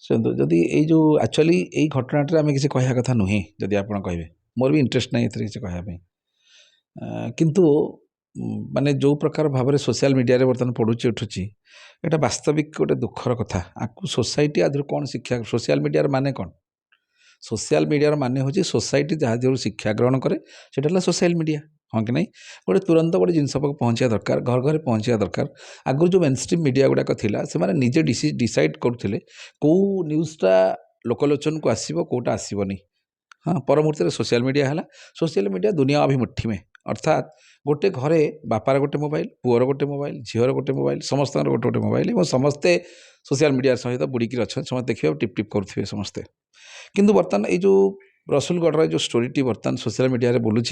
ଶୁଣନ୍ତୁ ଯଦି ଏଇ ଯେଉଁ ଆକ୍ଚୁଆଲି ଏଇ ଘଟଣାଟାରେ ଆମେ କିଛି କହିବା କଥା ନୁହେଁ ଯଦି ଆପଣ କହିବେ ମୋର ବି ଇଣ୍ଟରେଷ୍ଟ ନାହିଁ ଏଥିରେ କିଛି କହିବା ପାଇଁ କିନ୍ତୁ ମାନେ ଯେଉଁ ପ୍ରକାର ଭାବରେ ସୋସିଆଲ ମିଡ଼ିଆରେ ବର୍ତ୍ତମାନ ପଡ଼ୁଛି ଉଠୁଛି ଏଇଟା ବାସ୍ତବିକ ଗୋଟେ ଦୁଃଖର କଥା ଆକୁ ସୋସାଇଟି ଆଦେହରୁ କ'ଣ ଶିକ୍ଷା ସୋସିଆଲ ମିଡ଼ିଆର ମାନେ କ'ଣ ସୋସିଆଲ ମିଡ଼ିଆର ମାନେ ହେଉଛି ସୋସାଇଟି ଯାହା ଦେହରୁ ଶିକ୍ଷା ଗ୍ରହଣ କରେ ସେଇଟା ହେଲା ସୋସିଆଲ ମିଡ଼ିଆ ହଁ କି ନାହିଁ ଗୋଟେ ତୁରନ୍ତ ଗୋଟେ ଜିନିଷ ପାଖକୁ ପହଞ୍ଚିବା ଦରକାର ଘର ଘରେ ପହଞ୍ଚିବା ଦରକାର ଆଗରୁ ଯେଉଁ ମେନଷ୍ଟ୍ରିମ୍ ମିଡ଼ିଆ ଗୁଡ଼ାକ ଥିଲା ସେମାନେ ନିଜେ ଡିସାଇଡ଼୍ କରୁଥିଲେ କେଉଁ ନ୍ୟୁଜ୍ଟା ଲୋକଲୋଚନକୁ ଆସିବ କେଉଁଟା ଆସିବନି ହଁ ପରମୂର୍ତ୍ତିରେ ସୋସିଆଲ ମିଡ଼ିଆ ହେଲା ସୋସିଆଲ ମିଡ଼ିଆ ଦୁନିଆ ଅଭିମୁଠି में अर्थात गोटे घरे बापार गोटे मोबाइल पुअर गोटे मोबाइल झीवर गोटे मोबाइल समस्त गोटे गोटे मोबाइल और समस्ते सोशल मीडिया सहित बुड़ीकी अच्छा समस्त देखिए टिप टिप करुवे समस्ते किंतु बर्तमान ये जो रसुलगढ़ जो स्टोरीटी बर्तमान सोशल मीडिया बोलूँ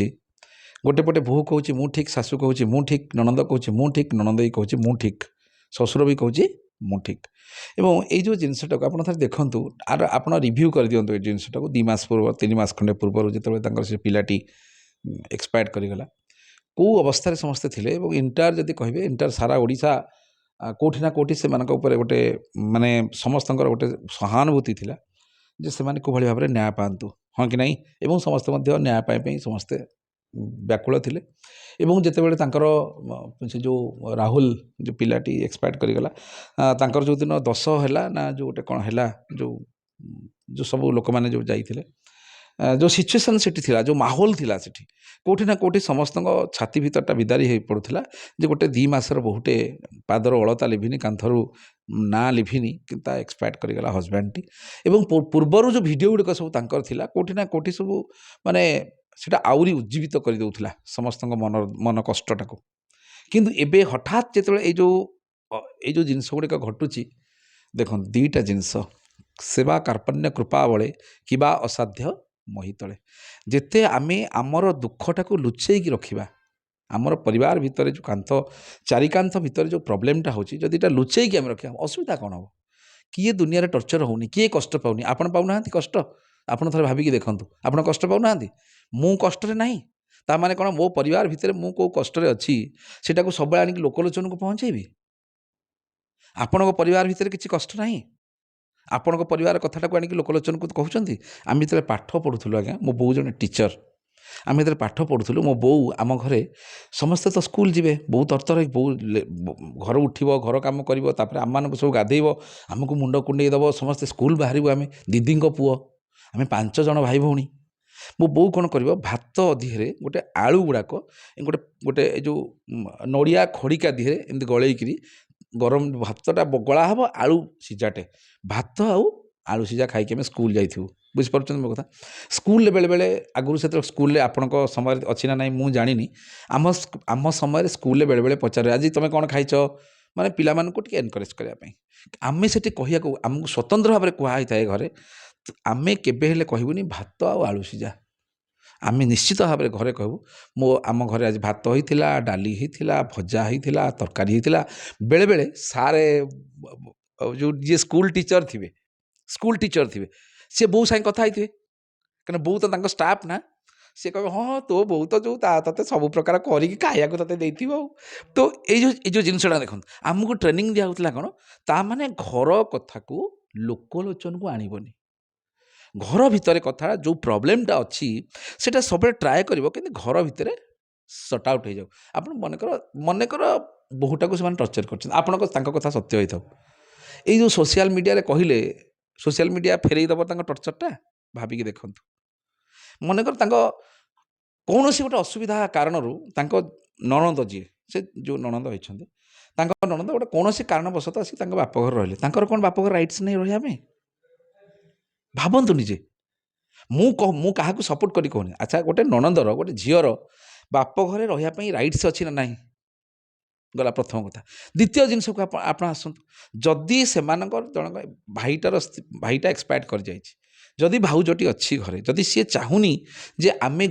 गोटे पटे बोहू कहूँ मु ठीक शाशु कहूँ मु ठीक ननंद कहूँ मु ठीक ननंदई कहूँ मु ठीक शशुर भी कहूँ मु ठीक एवं ये जिनटा को आप देखूँ आर आप रिव्यू कर दिंतु ये जिनटा 2 मास पूर्व 3 मास खंडे पूर्व जो से पिलाटी एक्सपायर्ड करीगला कौ अवस्था समस्ते थे इंटर जदि कहे इंटर सारा ओडिशा कोठी ना कोठी से गोटे माने समस्त गोटे सहानुभूति थिला जे से को भाव में न्याय पातु हाँ कि नहीं एवं समस्ते न्याय पाई समस्ते व्याकुल थिले एवं जितेबाला से जो राहुल जो पिलाटी एक्सपायर्ड करीगला जो दिन 10 है ना जो गोटे कौन है जो जो सब लोक मैंने जो जाइए जो सिचुएसन सेठी थिला जो माहौल थिला सेठी कोठी ना कोठी समस्त छाती भीतरटा विदारी हो पड़ूला जे गोटे 2 मासर बहुटे पादर अलता लिभिनी कांथरू ना लिभिनी कि एक्सपायर्ड करीगला हजबैंड टी एवं पूर्वर जो भिडियो गुड़िक सब तांकर थिला कोठी ना कोठी सब माने सेटा आउरी उज्जीवित कर देउथला समस्त मन कष्टटा को किंतु एबे हठात जेतेबेले ए जो जिनस गुड़िक घटुची देखो 2टा जिनस सेवा कार्पण्य कृपा बले किबा असाध्य मही तले जेते आमे आमर दुखटा को लुचेकी रखिबा आमर परिवार भितर जो कांथ चारिकांथ भितर जो प्रोब्लेमटा होची जदि एटा लुचेकी आमे रखिबा असुविधा कोन हो किए दुनिया रे टर्चर होनी किए कष्ट पाउनी आपण पाउना कष्ट आपण थरे भाबिकी देखंतु आपण कष्ट पाउना मु कष्ट रे नाही ता माने कोन मो परिवार भितर मु को कष्ट रे अछि सेटा को सब आनी लोकलोचन को पहुंचेबी आपण परिवार भितर किछि कष्ट नाही आपण परिवार कथाटा को आनिक लोकलोचन को कहते आम जो पाठ पढ़ुलु आज्ञा मो बो जन टीचर आम जो पाठ पढ़ुलु मो बो आम घरे समस्ते तो स्कूल जीवे बो तरतर बो घर उठब घर कम कर आम मान सब गाधेब आमको मुंड कुंडे दब समस्ते स्कूल बाहर आम दीदी पुओ आम 5 जन भाई भौणी मो बो कौन कर भात दिहरे गोटे आलू गुड़ाक गोटे गोटे जो नड़िया खड़िका दिहरे एमती गलैकी गरम भातटा गला हम आलू सीझाटे भात आलू सीझा खाई आम स्कूल जाइए बुझीपार मो कथा स्कूल बेले बेले आगुरी से स्कूल आपण समय अच्छी ना ना मुझे जानी आम आम समय स्कूल बेले बेले पचारे आज तुम कौन खाइच माने पिला मानकु टिके एनकरेज करने आम से कहिया आमको स्वतंत्र भाव में कहुई थाए घरे आमे केबे हेले कहबुनी भात आलू सीझा आम निश्चित भाव में घरे कहूँ मो आम घरे आज भात होता डाली होता भजा होता तरकारी होता बेले बेले सारे जो जी स्कूल टीचर थे सी बो साई कथा होते कहीं बो तो स्टाफ ना सी कह हाँ तो बो तो जो ते सब प्रकार करके देती तो ये जिनसा देखो आमको ट्रेनिंग दिया कौन ता माने घर कथा को लोकलोचन को आणबनी घर भितर कथा जो प्रोब्लेमटा अच्छी सेटा सब ट्राए कर घर भितर सट आउट हो जाऊ आप मनकर बहुटा को से टर्चर कर कथा सत्य होता ये जो सोशल मीडिया रे कहले सोशल मीडिया फेरईदब टर्चरटा भाविकी देखु मनकर कौन सी गोटे असुविधा कारण ननद जी से जो ननद होती ननद गोटे कौन सी कारणवशत आसी बापघर रही कौन बापघर राइट्स नहीं रहा में भावतु निजे मु क्या सपोर्ट करी कहूनी अच्छा गोटे ननदर गोटे झीर बाप घरे रही राइट्स अच्छी ना नहीं गला प्रथम कथा द्वितीय जिनस को आप आसतु जदि से जन भाईटा एक्सपायर्ड कर जाइए जदि भाउजटी अच्छी घरे जदि सी चाहूनी जे आमे